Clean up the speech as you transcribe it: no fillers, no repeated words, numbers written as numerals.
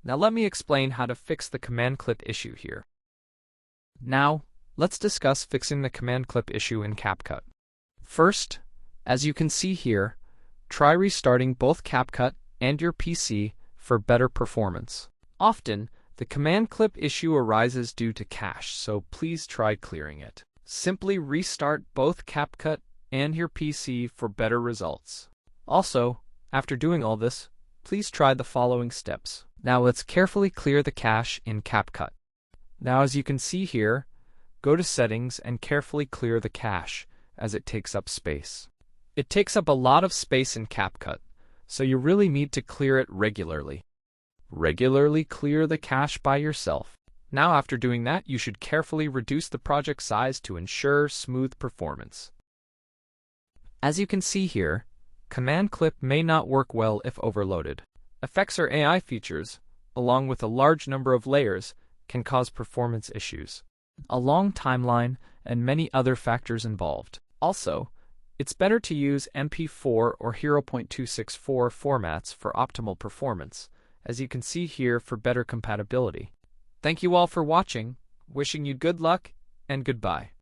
Now let me explain how to fix the command clip issue here. Now, let's discuss fixing the command clip issue in CapCut. First, as you can see here, try restarting both CapCut and your PC for better performance. Often, the command clip issue arises due to cache, so please try clearing it. Simply restart both CapCut and your PC for better results. Also, after doing all this, please try the following steps. Now let's carefully clear the cache in CapCut. Now as you can see here, go to Settings and carefully clear the cache, as it takes up space. It takes up a lot of space in CapCut, so you really need to clear it regularly. Regularly clear the cache by yourself. Now after doing that, you should carefully reduce the project size to ensure smooth performance. As you can see here, command clip may not work well if overloaded. Effects or AI features, along with a large number of layers, can cause performance issues. A long timeline and many other factors involved. Also, it's better to use MP4 or H.264 formats for optimal performance, as you can see here for better compatibility. Thank you all for watching, wishing you good luck and goodbye.